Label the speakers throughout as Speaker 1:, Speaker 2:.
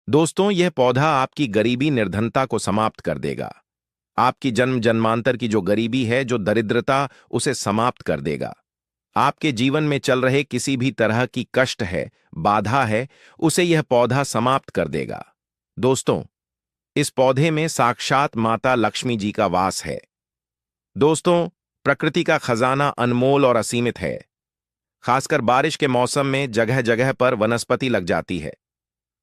Speaker 1: दोस्तों, यह पौधा आपकी गरीबी निर्धनता को समाप्त कर देगा। आपकी जन्म जन्मांतर की जो गरीबी है, जो दरिद्रता, उसे समाप्त कर देगा। आपके जीवन में चल रहे किसी भी तरह की कष्ट है, बाधा है, उसे यह पौधा समाप्त कर देगा। दोस्तों, इस पौधे में साक्षात माता लक्ष्मी जी का वास है। दोस्तों, प्रकृति का खजाना अनमोल और असीमित है। खासकर बारिश के मौसम में जगह जगह पर वनस्पति लग जाती है।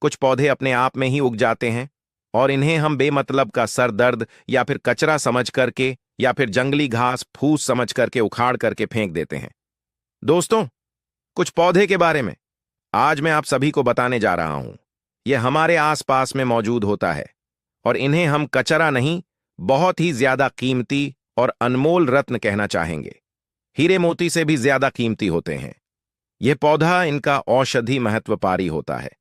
Speaker 1: कुछ पौधे अपने आप में ही उग जाते हैं और इन्हें हम बेमतलब का सर दर्द या फिर कचरा समझ करके या फिर जंगली घास फूस समझ करके उखाड़ करके फेंक देते हैं। दोस्तों, कुछ पौधे के बारे में आज मैं आप सभी को बताने जा रहा हूं। यह हमारे आसपास में मौजूद होता है और इन्हें हम कचरा नहीं, बहुत ही ज्यादा कीमती और अनमोल रत्न कहना चाहेंगे। हीरे मोती से भी ज्यादा कीमती होते हैं। यह पौधा इनका औषधि महत्वपारी होता है।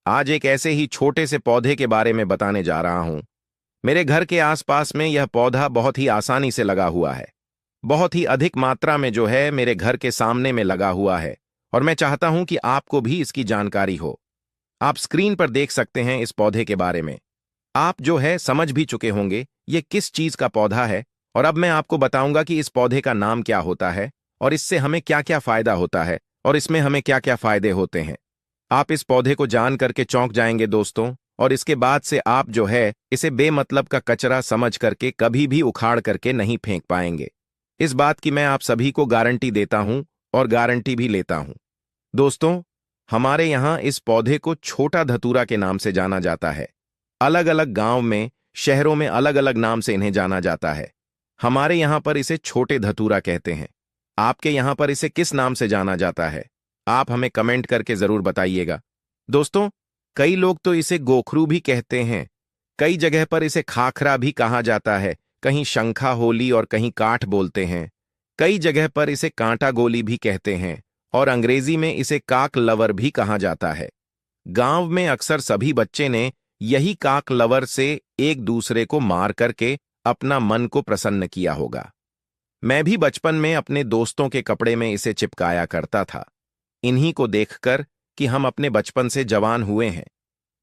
Speaker 1: आज एक ऐसे ही छोटे से पौधे के बारे में बताने जा रहा हूं। मेरे घर के आसपास में यह पौधा बहुत ही आसानी से लगा हुआ है। बहुत ही अधिक मात्रा में जो है मेरे घर के सामने में लगा हुआ है और मैं चाहता हूं कि आपको भी इसकी जानकारी हो। आप स्क्रीन पर देख सकते हैं इस पौधे के बारे में। आप जो है समझ भी चुके होंगे ये किस चीज का पौधा है और अब मैं आपको बताऊंगा कि इस पौधे का नाम क्या होता है और इससे हमें क्या क्या फायदा होता है और इसमें हमें क्या क्या फायदे होते हैं। आप इस पौधे को जान करके चौंक जाएंगे दोस्तों, और इसके बाद से आप जो है इसे बेमतलब का कचरा समझ करके कभी भी उखाड़ करके नहीं फेंक पाएंगे। इस बात की मैं आप सभी को गारंटी देता हूं और गारंटी भी लेता हूं। दोस्तों, हमारे यहां इस पौधे को छोटा धतूरा के नाम से जाना जाता है। अलग अलग गांव में, शहरों में अलग अलग नाम से इन्हें जाना जाता है। हमारे यहां पर इसे छोटे धतूरा कहते हैं। आपके यहां पर इसे किस नाम से जाना जाता है? आप हमें कमेंट करके जरूर बताइएगा। दोस्तों, कई लोग तो इसे गोखरू भी कहते हैं। कई जगह पर इसे खाखरा भी कहा जाता है। कहीं शंखा होली और कहीं काठ बोलते हैं। कई जगह पर इसे कांटा गोली भी कहते हैं और अंग्रेजी में इसे काक लवर भी कहा जाता है। गांव में अक्सर सभी बच्चे ने यही काक लवर से एक दूसरे को मार करके अपना मन को प्रसन्न किया होगा। मैं भी बचपन में अपने दोस्तों के कपड़े में इसे चिपकाया करता था। इन्हीं को देखकर कि हम अपने बचपन से जवान हुए हैं।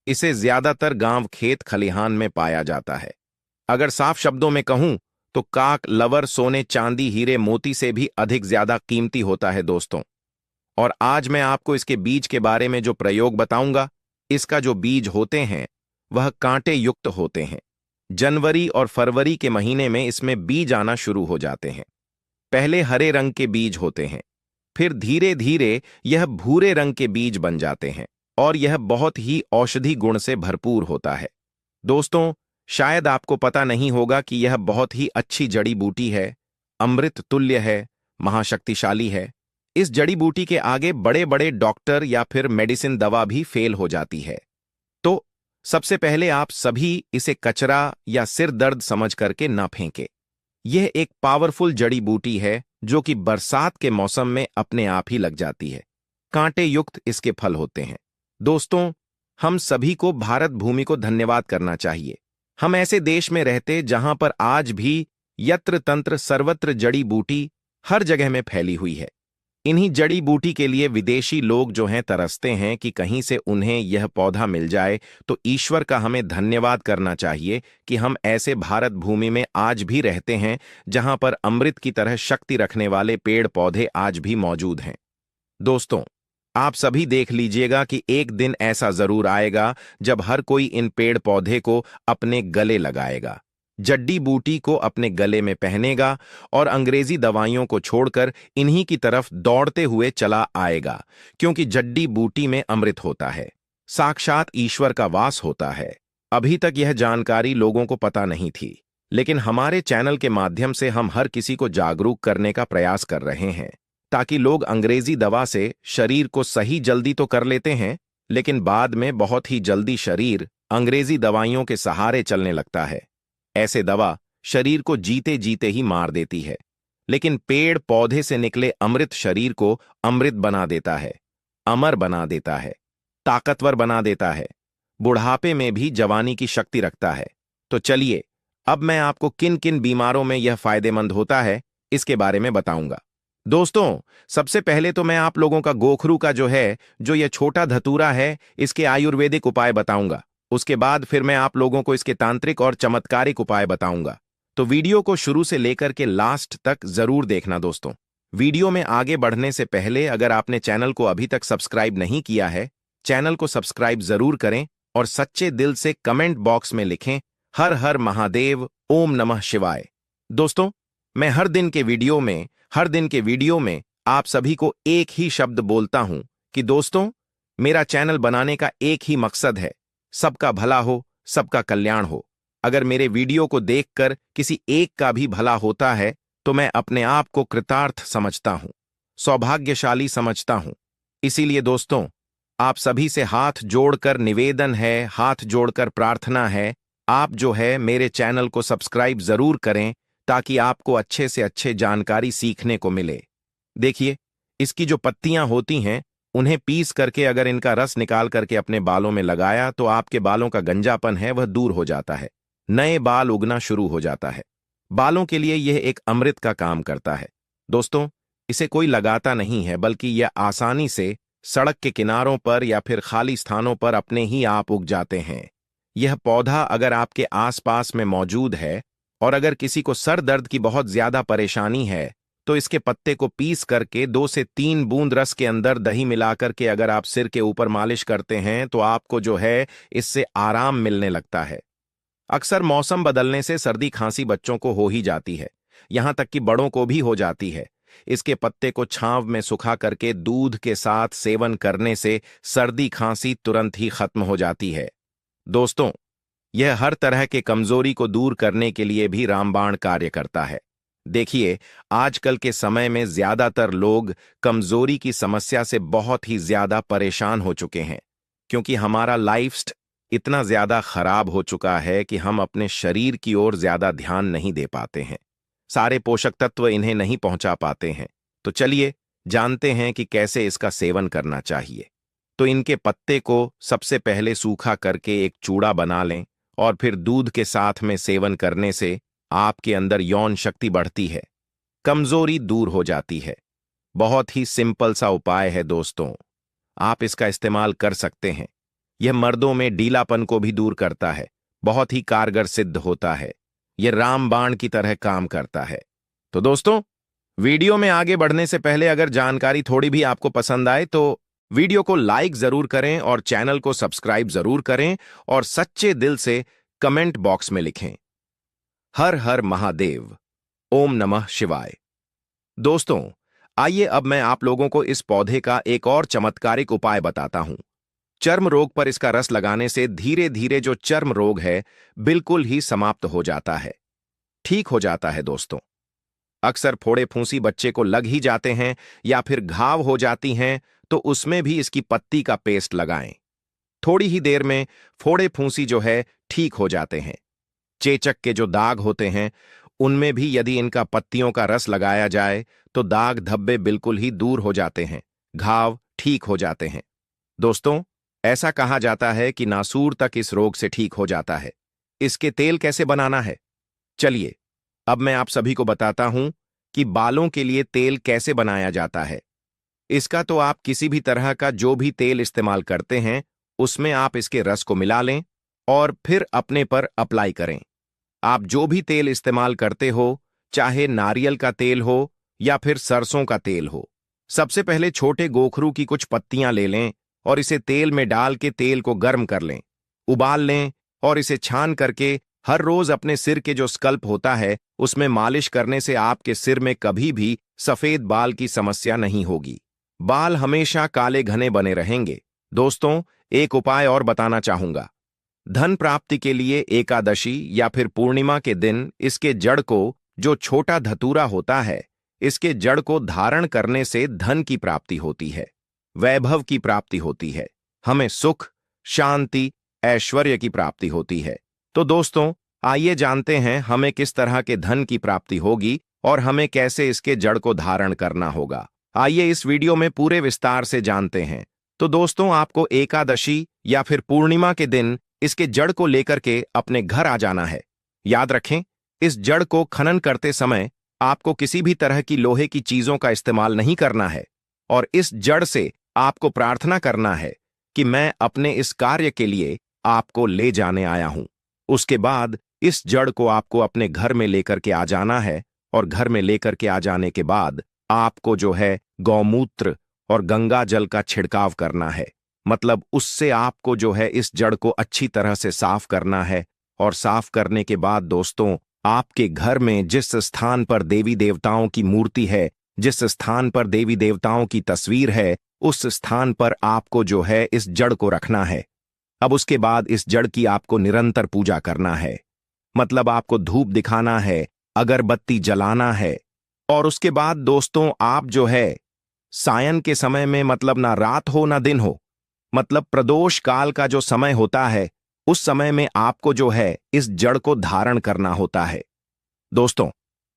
Speaker 1: इसे ज्यादातर गांव खेत खलिहान में पाया जाता है। अगर साफ शब्दों में कहूं तो काक लवर सोने चांदी हीरे मोती से भी अधिक ज्यादा कीमती होता है दोस्तों। और आज मैं आपको इसके बीज के बारे में जो प्रयोग बताऊंगा, इसका जो बीज होते हैं वह कांटे युक्त होते हैं। जनवरी और फरवरी के महीने में इसमें बीज आना शुरू हो जाते हैं। पहले हरे रंग के बीज होते हैं, फिर धीरे धीरे यह भूरे रंग के बीज बन जाते हैं और यह बहुत ही औषधि गुण से भरपूर होता है। दोस्तों, शायद आपको पता नहीं होगा कि यह बहुत ही अच्छी जड़ी बूटी है, अमृत तुल्य है, महाशक्तिशाली है। इस जड़ी बूटी के आगे बड़े बड़े डॉक्टर या फिर मेडिसिन दवा भी फेल हो जाती है। तो सबसे पहले आप सभी इसे कचरा या सिर दर्द समझ करके ना फेंके। यह एक पावरफुल जड़ी बूटी है जो कि बरसात के मौसम में अपने आप ही लग जाती है। कांटे युक्त इसके फल होते हैं। दोस्तों, हम सभी को भारत भूमि को धन्यवाद करना चाहिए। हम ऐसे देश में रहते जहां पर आज भी यत्र तंत्र सर्वत्र जड़ी बूटी हर जगह में फैली हुई है। इन्हीं जड़ी बूटी के लिए विदेशी लोग जो हैं तरसते हैं कि कहीं से उन्हें यह पौधा मिल जाए। तो ईश्वर का हमें धन्यवाद करना चाहिए कि हम ऐसे भारत भूमि में आज भी रहते हैं जहां पर अमृत की तरह शक्ति रखने वाले पेड़ पौधे आज भी मौजूद हैं। दोस्तों, आप सभी देख लीजिएगा कि एक दिन ऐसा जरूर आएगा जब हर कोई इन पेड़ पौधे को अपने गले लगाएगा, जड्डी बूटी को अपने गले में पहनेगा और अंग्रेजी दवाइयों को छोड़कर इन्हीं की तरफ दौड़ते हुए चला आएगा, क्योंकि जड्डी बूटी में अमृत होता है, साक्षात ईश्वर का वास होता है। अभी तक यह जानकारी लोगों को पता नहीं थी, लेकिन हमारे चैनल के माध्यम से हम हर किसी को जागरूक करने का प्रयास कर रहे हैं, ताकि लोग अंग्रेजी दवा से शरीर को सही जल्दी तो कर लेते हैं, लेकिन बाद में बहुत ही जल्दी शरीर अंग्रेजी दवाइयों के सहारे चलने लगता है। ऐसे दवा शरीर को जीते जीते ही मार देती है, लेकिन पेड़ पौधे से निकले अमृत शरीर को अमृत बना देता है, अमर बना देता है, ताकतवर बना देता है, बुढ़ापे में भी जवानी की शक्ति रखता है। तो चलिए, अब मैं आपको किन किन बीमारों में यह फायदेमंद होता है इसके बारे में बताऊंगा। दोस्तों, सबसे पहले तो मैं आप लोगों का गोखरू का जो यह छोटा धतूरा है, इसके आयुर्वेदिक उपाय बताऊंगा। उसके बाद फिर मैं आप लोगों को इसके तांत्रिक और चमत्कारिक उपाय बताऊंगा। तो वीडियो को शुरू से लेकर के लास्ट तक जरूर देखना दोस्तों। वीडियो में आगे बढ़ने से पहले अगर आपने चैनल को अभी तक सब्सक्राइब नहीं किया है, चैनल को सब्सक्राइब जरूर करें और सच्चे दिल से कमेंट बॉक्स में लिखें हर हर महादेव, ओम नमः शिवाय। दोस्तों, मैं हर दिन के वीडियो में आप सभी को एक ही शब्द बोलता हूं कि दोस्तों, मेरा चैनल बनाने का एक ही मकसद है, सबका भला हो, सबका कल्याण हो। अगर मेरे वीडियो को देखकर किसी एक का भी भला होता है तो मैं अपने आप को कृतार्थ समझता हूं, सौभाग्यशाली समझता हूं। इसीलिए दोस्तों, आप सभी से हाथ जोड़कर निवेदन है, हाथ जोड़कर प्रार्थना है, आप जो है मेरे चैनल को सब्सक्राइब जरूर करें ताकि आपको अच्छे से अच्छे जानकारी सीखने को मिले। देखिए, इसकी जो पत्तियां होती हैं उन्हें पीस करके अगर इनका रस निकाल करके अपने बालों में लगाया तो आपके बालों का गंजापन है वह दूर हो जाता है, नए बाल उगना शुरू हो जाता है। बालों के लिए यह एक अमृत का काम करता है। दोस्तों, इसे कोई लगाता नहीं है बल्कि यह आसानी से सड़क के किनारों पर या फिर खाली स्थानों पर अपने ही आप उग जाते हैं। यह पौधा अगर आपके आसपास में मौजूद है और अगर किसी को सर दर्द की बहुत ज्यादा परेशानी है तो इसके पत्ते को पीस करके 2 से 3 बूंद रस के अंदर दही मिलाकर के अगर आप सिर के ऊपर मालिश करते हैं तो आपको जो है इससे आराम मिलने लगता है। अक्सर मौसम बदलने से सर्दी खांसी बच्चों को हो ही जाती है, यहां तक कि बड़ों को भी हो जाती है। इसके पत्ते को छांव में सुखा करके दूध के साथ सेवन करने से सर्दी खांसी तुरंत ही खत्म हो जाती है। दोस्तों, यह हर तरह के कमजोरी को दूर करने के लिए भी रामबाण कार्य करता है। देखिए, आजकल के समय में ज्यादातर लोग कमजोरी की समस्या से बहुत ही ज्यादा परेशान हो चुके हैं, क्योंकि हमारा लाइफस्टाइल इतना ज्यादा खराब हो चुका है कि हम अपने शरीर की ओर ज्यादा ध्यान नहीं दे पाते हैं, सारे पोषक तत्व इन्हें नहीं पहुंचा पाते हैं। तो चलिए जानते हैं कि कैसे इसका सेवन करना चाहिए। तो इनके पत्ते को सबसे पहले सूखा करके एक चूड़ा बना लें और फिर दूध के साथ में सेवन करने से आपके अंदर यौन शक्ति बढ़ती है, कमजोरी दूर हो जाती है। बहुत ही सिंपल सा उपाय है दोस्तों, आप इसका इस्तेमाल कर सकते हैं। यह मर्दों में ढीलापन को भी दूर करता है, बहुत ही कारगर सिद्ध होता है। यह रामबाण की तरह काम करता है। तो दोस्तों, वीडियो में आगे बढ़ने से पहले अगर जानकारी थोड़ी भी आपको पसंद आए तो वीडियो को लाइक जरूर करें और चैनल को सब्सक्राइब जरूर करें और सच्चे दिल से कमेंट बॉक्स में लिखें हर हर महादेव, ओम नमः शिवाय। दोस्तों, आइए अब मैं आप लोगों को इस पौधे का एक और चमत्कारिक उपाय बताता हूं। चर्म रोग पर इसका रस लगाने से धीरे धीरे जो चर्म रोग है बिल्कुल ही समाप्त हो जाता है, ठीक हो जाता है। दोस्तों, अक्सर फोड़े फूंसी बच्चे को लग ही जाते हैं या फिर घाव हो जाती हैं तो उसमें भी इसकी पत्ती का पेस्ट लगाएं। थोड़ी ही देर में फोड़े फूंसी जो है ठीक हो जाते हैं। चेचक के जो दाग होते हैं उनमें भी यदि इनका पत्तियों का रस लगाया जाए तो दाग धब्बे बिल्कुल ही दूर हो जाते हैं, घाव ठीक हो जाते हैं। दोस्तों, ऐसा कहा जाता है कि नासूर तक इस रोग से ठीक हो जाता है। इसके तेल कैसे बनाना है, चलिए अब मैं आप सभी को बताता हूं कि बालों के लिए तेल कैसे बनाया जाता है। इसका तो आप किसी भी तरह का जो भी तेल इस्तेमाल करते हैं उसमें आप इसके रस को मिला लें और फिर अपने पर अप्लाई करें। आप जो भी तेल इस्तेमाल करते हो, चाहे नारियल का तेल हो या फिर सरसों का तेल हो, सबसे पहले छोटे गोखरू की कुछ पत्तियां ले लें और इसे तेल में डाल के तेल को गर्म कर लें, उबाल लें और इसे छान करके हर रोज अपने सिर के जो स्कल्प होता है उसमें मालिश करने से आपके सिर में कभी भी सफेद बाल की समस्या नहीं होगी, बाल हमेशा काले घने बने रहेंगे। दोस्तों, एक उपाय और बताना चाहूंगा। धन प्राप्ति के लिए एकादशी या फिर पूर्णिमा के दिन इसके जड़ को, जो छोटा धतूरा होता है, इसके जड़ को धारण करने से धन की प्राप्ति होती है, वैभव की प्राप्ति होती है, हमें सुख, शांति, ऐश्वर्य की प्राप्ति होती है। तो दोस्तों, आइए जानते हैं हमें किस तरह के धन की प्राप्ति होगी और हमें कैसे इसके जड़ को धारण करना होगा। आइए इस वीडियो में पूरे विस्तार से जानते हैं। तो दोस्तों, आपको एकादशी या फिर पूर्णिमा के दिन इसके जड़ को लेकर के अपने घर आ जाना है। याद रखें, इस जड़ को खनन करते समय आपको किसी भी तरह की लोहे की चीजों का इस्तेमाल नहीं करना है और इस जड़ से आपको प्रार्थना करना है कि मैं अपने इस कार्य के लिए आपको ले जाने आया हूं। उसके बाद इस जड़ को आपको अपने घर में लेकर के आ जाना है, और घर में लेकर के आ जाने के बाद आपको जो है गौमूत्र और गंगा जल का छिड़काव करना है। मतलब उससे आपको जो है इस जड़ को अच्छी तरह से साफ करना है। और साफ करने के बाद दोस्तों, आपके घर में जिस स्थान पर देवी देवताओं की मूर्ति है, जिस स्थान पर देवी देवताओं की तस्वीर है, उस स्थान पर आपको जो है इस जड़ को रखना है। अब उसके बाद इस जड़ की आपको निरंतर पूजा करना है। मतलब आपको धूप दिखाना है, अगरबत्ती जलाना है। और उसके बाद दोस्तों, आप जो है सायं के समय में, मतलब ना रात हो ना दिन हो, मतलब प्रदोष काल का जो समय होता है, उस समय में आपको जो है इस जड़ को धारण करना होता है। दोस्तों,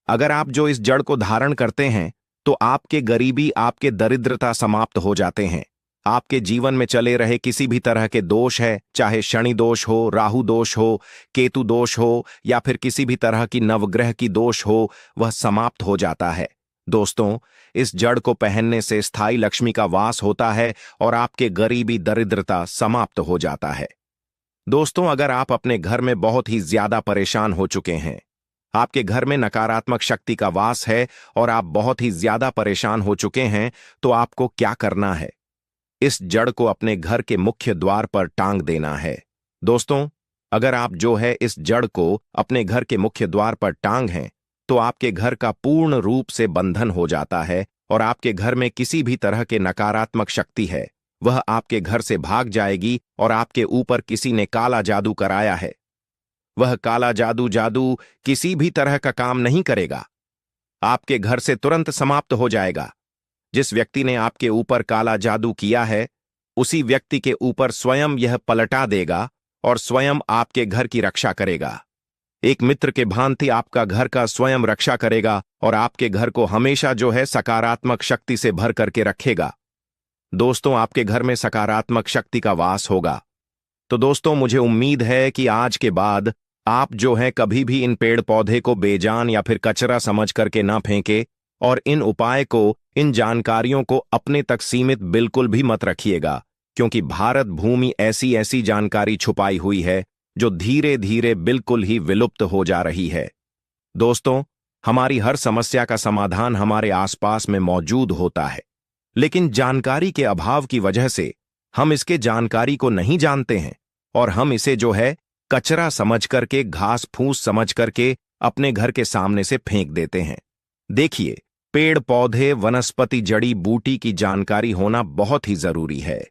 Speaker 1: अगर आप जो इस जड़ को धारण करते हैं तो आपके गरीबी, आपके दरिद्रता समाप्त हो जाते हैं। आपके जीवन में चले रहे किसी भी तरह के दोष है, चाहे शनि दोष हो, राहु दोष हो, केतु दोष हो, या फिर किसी भी तरह की नवग्रह की दोष हो, वह समाप्त हो जाता है। दोस्तों, इस जड़ को पहनने से स्थायी लक्ष्मी का वास होता है और आपके गरीबी दरिद्रता समाप्त हो जाता है। दोस्तों, अगर आप अपने घर में बहुत ही ज्यादा परेशान हो चुके हैं, आपके घर में नकारात्मक शक्ति का वास है और आप बहुत ही ज्यादा परेशान हो चुके हैं, तो आपको क्या करना है? इस जड़ को अपने घर के मुख्य द्वार पर टांग देना है। दोस्तों, अगर आप जो है इस जड़ को अपने घर के मुख्य द्वार पर टांग हैं, तो आपके घर का पूर्ण रूप से बंधन हो जाता है और आपके घर में किसी भी तरह के नकारात्मक शक्ति है, वह आपके घर से भाग जाएगी। और आपके ऊपर किसी ने काला जादू कराया है, वह काला जादू किसी भी तरह का काम नहीं करेगा, आपके घर से तुरंत समाप्त हो जाएगा। जिस व्यक्ति ने आपके ऊपर काला जादू किया है, उसी व्यक्ति के ऊपर स्वयं यह पलटा देगा और स्वयं आपके घर की रक्षा करेगा। एक मित्र के भांति आपका घर का स्वयं रक्षा करेगा और आपके घर को हमेशा जो है सकारात्मक शक्ति से भर करके रखेगा। दोस्तों, आपके घर में सकारात्मक शक्ति का वास होगा। तो दोस्तों, मुझे उम्मीद है कि आज के बाद आप जो है कभी भी इन पेड़ पौधे को बेजान या फिर कचरा समझ करके ना फेंके, और इन उपाय को, इन जानकारियों को अपने तक सीमित बिल्कुल भी मत रखिएगा, क्योंकि भारत भूमि ऐसी ऐसी जानकारी छुपाई हुई है जो धीरे धीरे बिल्कुल ही विलुप्त हो जा रही है। दोस्तों, हमारी हर समस्या का समाधान हमारे आसपास में मौजूद होता है, लेकिन जानकारी के अभाव की वजह से हम इसके जानकारी को नहीं जानते हैं और हम इसे जो है कचरा समझ करके, घास फूस समझ करके अपने घर के सामने से फेंक देते हैं। देखिए, पेड़ पौधे, वनस्पति, जड़ी बूटी की जानकारी होना बहुत ही जरूरी है।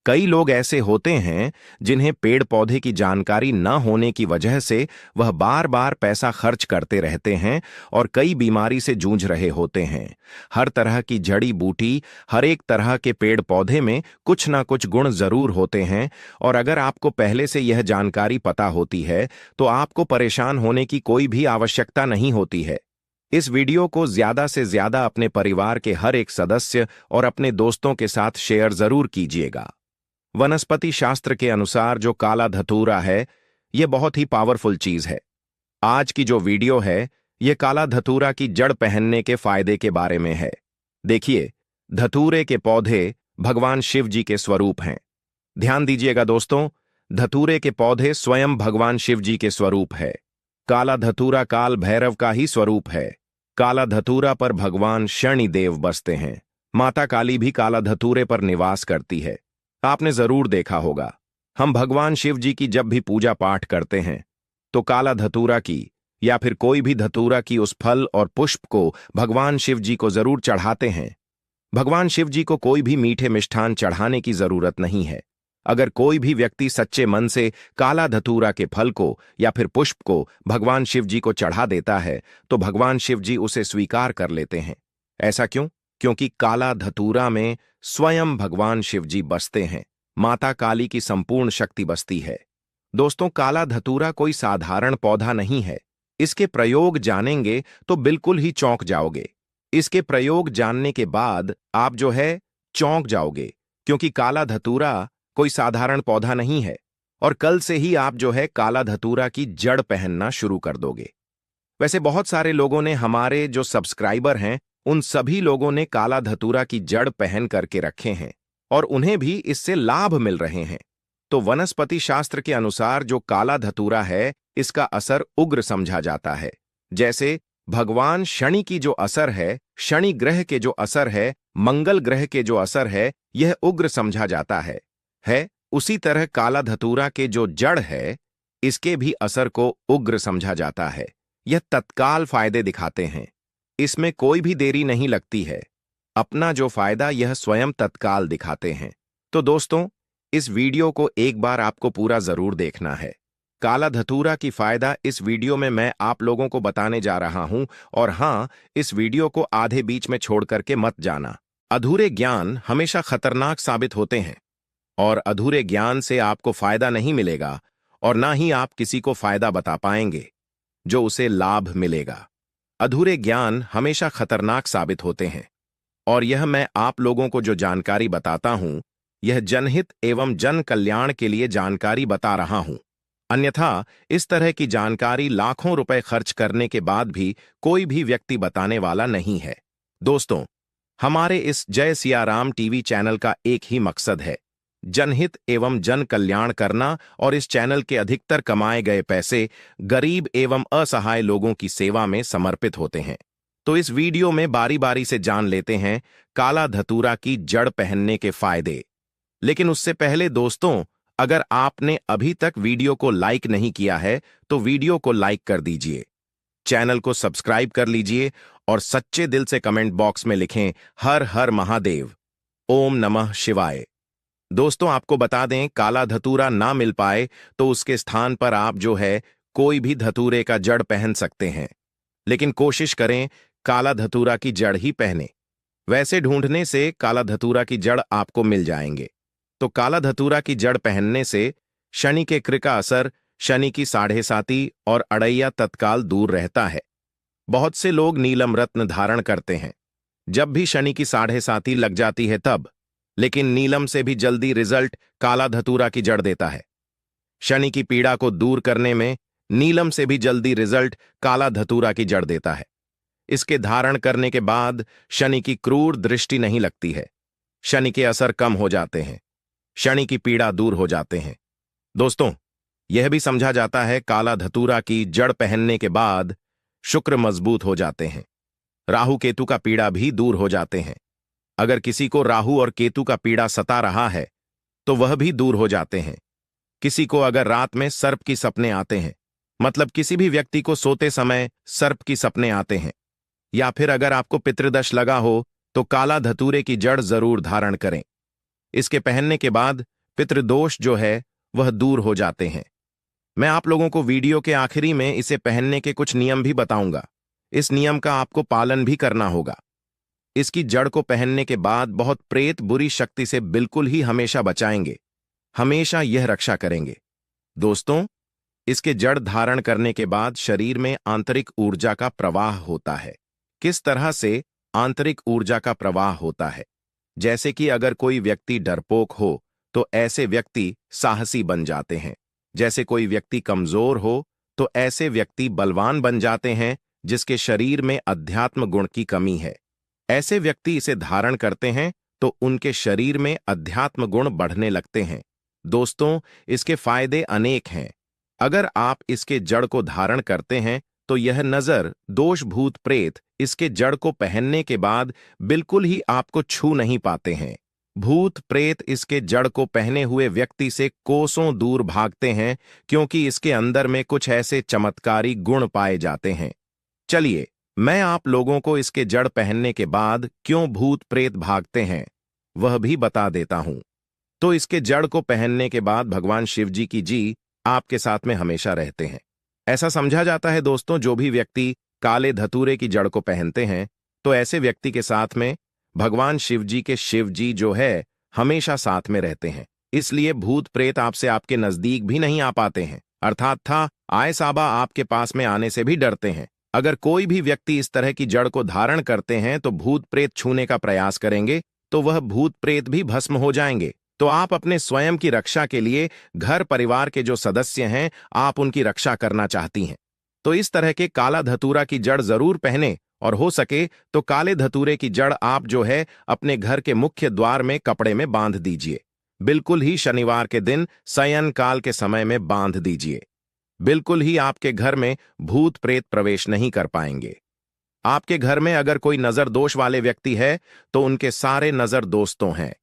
Speaker 1: कई लोग ऐसे होते हैं जिन्हें पेड़ पौधे की जानकारी न होने की वजह से वह बार बार पैसा खर्च करते रहते हैं और कई बीमारी से जूझ रहे होते हैं। हर तरह की जड़ी बूटी, हर एक तरह के पेड़ पौधे में कुछ ना कुछ गुण जरूर होते हैं, और अगर आपको पहले से यह जानकारी पता होती है तो आपको परेशान होने की कोई भी आवश्यकता नहीं होती है। इस वीडियो को ज्यादा से ज्यादा अपने परिवार के हर एक सदस्य और अपने दोस्तों के साथ शेयर जरूर कीजिएगा। वनस्पति शास्त्र के अनुसार जो काला धतूरा है, यह बहुत ही पावरफुल चीज है। आज की जो वीडियो है, यह काला धतूरा की जड़ पहनने के फायदे के बारे में है। देखिए, धतूरे के पौधे भगवान शिव जी के स्वरूप हैं। ध्यान दीजिएगा दोस्तों, धतूरे के पौधे स्वयं भगवान शिव जी के स्वरूप है। काला धतूरा काल भैरव का ही स्वरूप है। काला धतूरा पर भगवान शनिदेव बसते हैं। माता काली भी काला धतूरे पर निवास करती है। आपने जरूर देखा होगा, हम भगवान शिव जी की जब भी पूजा पाठ करते हैं तो काला धतूरा की या फिर कोई भी धतूरा की उस फल और पुष्प को भगवान शिव जी को जरूर चढ़ाते हैं। भगवान शिव जी को कोई भी मीठे मिष्ठान चढ़ाने की जरूरत नहीं है। अगर कोई भी व्यक्ति सच्चे मन से काला धतूरा के फल को या फिर पुष्प को भगवान शिव जी को चढ़ा देता है तो भगवान शिव जी उसे स्वीकार कर लेते हैं। ऐसा क्यों? क्योंकि काला धतूरा में स्वयं भगवान शिव जी बसते हैं। माता काली की संपूर्ण शक्ति बसती है। दोस्तों, काला धतूरा कोई साधारण पौधा नहीं है। इसके प्रयोग जानेंगे तो बिल्कुल ही चौंक जाओगे। इसके प्रयोग जानने के बाद आप जो है चौंक जाओगे, क्योंकि काला धतूरा कोई साधारण पौधा नहीं है। और कल से ही आप जो है काला धतूरा की जड़ पहनना शुरू कर दोगे। वैसे बहुत सारे लोगों ने, हमारे जो सब्सक्राइबर हैं, उन सभी लोगों ने काला धतूरा की जड़ पहन करके रखे हैं और उन्हें भी इससे लाभ मिल रहे हैं। तो वनस्पति शास्त्र के अनुसार जो काला धतूरा है, इसका असर उग्र समझा जाता है। जैसे भगवान शनि की जो असर है, शनि ग्रह के जो असर है, मंगल ग्रह के जो असर है, यह उग्र समझा जाता है। उसी तरह काला धतूरा के जो जड़ है, इसके भी असर को उग्र समझा जाता है। यह तत्काल फायदे दिखाते हैं, इसमें कोई भी देरी नहीं लगती है। अपना जो फायदा यह स्वयं तत्काल दिखाते हैं। तो दोस्तों, इस वीडियो को एक बार आपको पूरा जरूर देखना है। काला धतूरा की फायदा इस वीडियो में मैं आप लोगों को बताने जा रहा हूं, और हां, इस वीडियो को आधे बीच में छोड़ करके मत जाना। अधूरे ज्ञान हमेशा खतरनाक साबित होते हैं, और अधूरे ज्ञान से आपको फायदा नहीं मिलेगा, और ना ही आप किसी को फायदा बता पाएंगे जो उसे लाभ मिलेगा। अधूरे ज्ञान हमेशा खतरनाक साबित होते हैं, और यह मैं आप लोगों को जो जानकारी बताता हूं, यह जनहित एवं जन कल्याण के लिए जानकारी बता रहा हूं। अन्यथा इस तरह की जानकारी लाखों रुपए खर्च करने के बाद भी कोई भी व्यक्ति बताने वाला नहीं है। दोस्तों, हमारे इस जय सिया राम टीवी चैनल का एक ही मकसद है, जनहित एवं जन कल्याण करना, और इस चैनल के अधिकतर कमाए गए पैसे गरीब एवं असहाय लोगों की सेवा में समर्पित होते हैं। तो इस वीडियो में बारी बारी से जान लेते हैं काला धतूरा की जड़ पहनने के फायदे। लेकिन उससे पहले दोस्तों, अगर आपने अभी तक वीडियो को लाइक नहीं किया है तो वीडियो को लाइक कर दीजिए, चैनल को सब्सक्राइब कर लीजिए, और सच्चे दिल से कमेंट बॉक्स में लिखें हर हर महादेव, ओम नमः शिवाय। दोस्तों, आपको बता दें, काला धतूरा ना मिल पाए तो उसके स्थान पर आप जो है कोई भी धतूरे का जड़ पहन सकते हैं, लेकिन कोशिश करें काला धतूरा की जड़ ही पहने। वैसे ढूंढने से काला धतूरा की जड़ आपको मिल जाएंगे। तो काला धतूरा की जड़ पहनने से शनि के कृ का असर, शनि की साढ़े साती और अड़ैया तत्काल दूर रहता है। बहुत से लोग नीलम रत्न धारण करते हैं जब भी शनि की साढ़े साती लग जाती है तब, लेकिन नीलम से भी जल्दी रिजल्ट काला धतूरा की जड़ देता है। शनि की पीड़ा को दूर करने में नीलम से भी जल्दी रिजल्ट काला धतूरा की जड़ देता है। इसके धारण करने के बाद शनि की क्रूर दृष्टि नहीं लगती है, शनि के असर कम हो जाते हैं, शनि की पीड़ा दूर हो जाते हैं। दोस्तों, यह भी समझा जाता है काला धतूरा की जड़ पहनने के बाद शुक्र मजबूत हो जाते हैं, राहु केतु का पीड़ा भी दूर हो जाते हैं। अगर किसी को राहु और केतु का पीड़ा सता रहा है तो वह भी दूर हो जाते हैं। किसी को अगर रात में सर्प की सपने आते हैं, मतलब किसी भी व्यक्ति को सोते समय सर्प की सपने आते हैं, या फिर अगर आपको पितृदश लगा हो तो काला धतूरे की जड़ जरूर धारण करें। इसके पहनने के बाद पितृदोष जो है वह दूर हो जाते हैं। मैं आप लोगों को वीडियो के आखिरी में इसे पहनने के कुछ नियम भी बताऊंगा। इस नियम का आपको पालन भी करना होगा। इसकी जड़ को पहनने के बाद बहुत प्रेत बुरी शक्ति से बिल्कुल ही हमेशा बचाएंगे, हमेशा यह रक्षा करेंगे। दोस्तों, इसके जड़ धारण करने के बाद शरीर में आंतरिक ऊर्जा का प्रवाह होता है। किस तरह से आंतरिक ऊर्जा का प्रवाह होता है? जैसे कि अगर कोई व्यक्ति डरपोक हो तो ऐसे व्यक्ति साहसी बन जाते हैं। जैसे कोई व्यक्ति कमजोर हो तो ऐसे व्यक्ति बलवान बन जाते हैं जिसके शरीर में अध्यात्म गुण की कमी है। ऐसे व्यक्ति इसे धारण करते हैं तो उनके शरीर में अध्यात्म गुण बढ़ने लगते हैं। दोस्तों, इसके फायदे अनेक हैं। अगर आप इसके जड़ को धारण करते हैं तो यह नजर, दोष, भूत प्रेत इसके जड़ को पहनने के बाद बिल्कुल ही आपको छू नहीं पाते हैं। भूत प्रेत इसके जड़ को पहने हुए व्यक्ति से कोसों दूर भागते हैं, क्योंकि इसके अंदर में कुछ ऐसे चमत्कारी गुण पाए जाते हैं। चलिए, मैं आप लोगों को इसके जड़ पहनने के बाद क्यों भूत प्रेत भागते हैं वह भी बता देता हूं। तो इसके जड़ को पहनने के बाद भगवान शिव जी की जी आपके साथ में हमेशा रहते हैं। ऐसा समझा जाता है दोस्तों, जो भी व्यक्ति काले धतूरे की जड़ को पहनते हैं तो ऐसे व्यक्ति के साथ में भगवान शिव जी के शिव जी जो है हमेशा साथ में रहते हैं। इसलिए भूत प्रेत आपसे आपके नजदीक भी नहीं आ पाते हैं, अर्थात था आए साबा आपके पास में आने से भी डरते हैं। अगर कोई भी व्यक्ति इस तरह की जड़ को धारण करते हैं तो भूत प्रेत छूने का प्रयास करेंगे तो वह भूत प्रेत भी भस्म हो जाएंगे। तो आप अपने स्वयं की रक्षा के लिए घर परिवार के जो सदस्य हैं, आप उनकी रक्षा करना चाहती हैं तो इस तरह के काला धतूरा की जड़ जरूर पहने, और हो सके तो काले धतूरे की जड़ आप जो है अपने घर के मुख्य द्वार में कपड़े में बांध दीजिए। बिल्कुल ही शनिवार के दिन शयन काल के समय में बांध दीजिए। बिल्कुल ही आपके घर में भूत प्रेत प्रवेश नहीं कर पाएंगे। आपके घर में अगर कोई नजर दोष वाले व्यक्ति है तो उनके सारे नजर दोस्तों हैं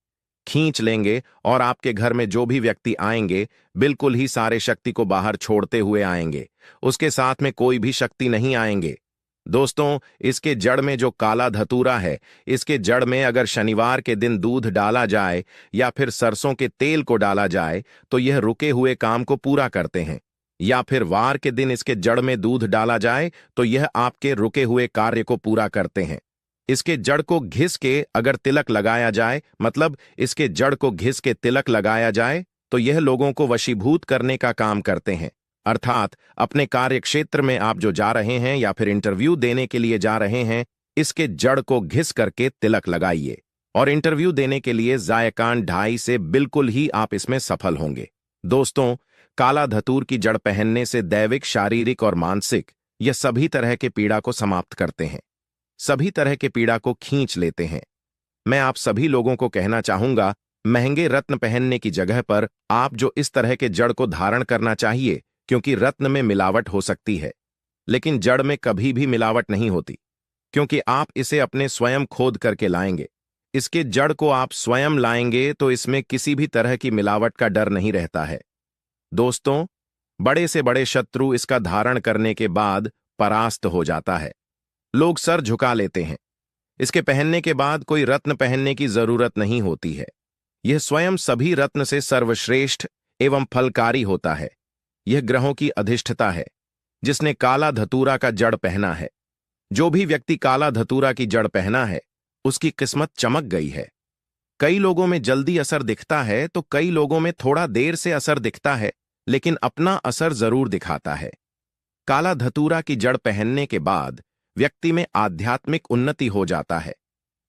Speaker 1: खींच लेंगे और आपके घर में जो भी व्यक्ति आएंगे बिल्कुल ही सारे शक्ति को बाहर छोड़ते हुए आएंगे। उसके साथ में कोई भी शक्ति नहीं आएंगे। दोस्तों, इसके जड़ में जो काला धतूरा है, इसके जड़ में अगर शनिवार के दिन दूध डाला जाए या फिर सरसों के तेल को डाला जाए तो यह रुके हुए काम को पूरा करते हैं। या फिर वार के दिन इसके जड़ में दूध डाला जाए तो यह आपके रुके हुए कार्य को पूरा करते हैं। इसके जड़ को घिस के अगर तिलक लगाया जाए, मतलब इसके जड़ को घिस के तिलक लगाया जाए तो यह लोगों को वशीभूत करने का काम करते हैं। अर्थात अपने कार्य क्षेत्र में आप जो जा रहे हैं या फिर इंटरव्यू देने के लिए जा रहे हैं, इसके जड़ को घिस करके तिलक लगाइए और इंटरव्यू देने के लिए जायकान 2.5 से बिल्कुल ही आप इसमें सफल होंगे। दोस्तों, काला धतूर की जड़ पहनने से दैविक, शारीरिक और मानसिक यह सभी तरह के पीड़ा को समाप्त करते हैं, सभी तरह के पीड़ा को खींच लेते हैं। मैं आप सभी लोगों को कहना चाहूंगा, महंगे रत्न पहनने की जगह पर आप जो इस तरह के जड़ को धारण करना चाहिए, क्योंकि रत्न में मिलावट हो सकती है लेकिन जड़ में कभी भी मिलावट नहीं होती, क्योंकि आप इसे अपने स्वयं खोद करके लाएंगे। इसके जड़ को आप स्वयं लाएंगे तो इसमें किसी भी तरह की मिलावट का डर नहीं रहता है। दोस्तों, बड़े से बड़े शत्रु इसका धारण करने के बाद परास्त हो जाता है। लोग सर झुका लेते हैं। इसके पहनने के बाद कोई रत्न पहनने की जरूरत नहीं होती है। यह स्वयं सभी रत्न से सर्वश्रेष्ठ एवं फलकारी होता है। यह ग्रहों की अधिष्ठता है जिसने काला धतूरा का जड़ पहना है। जो भी व्यक्ति काला धतूरा की जड़ पहना है उसकी किस्मत चमक गई है। कई लोगों में जल्दी असर दिखता है तो कई लोगों में थोड़ा देर से असर दिखता है, लेकिन अपना असर जरूर दिखाता है। काला धतूरा की जड़ पहनने के बाद व्यक्ति में आध्यात्मिक उन्नति हो जाता है।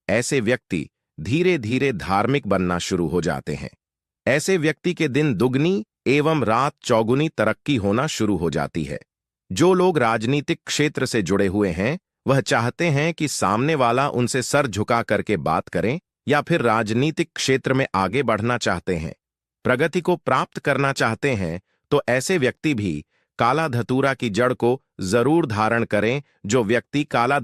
Speaker 1: ऐसे व्यक्ति धीरे धीरे धार्मिक बनना शुरू हो जाते हैं। ऐसे व्यक्ति के दिन दुगनी एवं रात चौगुनी तरक्की होना शुरू हो जाती है। जो लोग राजनीतिक क्षेत्र से जुड़े हुए हैं वह चाहते हैं कि सामने वाला उनसे सर झुका करके बात करें, या फिर राजनीतिक क्षेत्र में आगे बढ़ना चाहते हैं, प्रगति को प्राप्त करना चाहते हैं, तो ऐसे व्यक्ति भी काला धतूरा की जड़ को जरूर धारण करें। जो व्यक्ति काला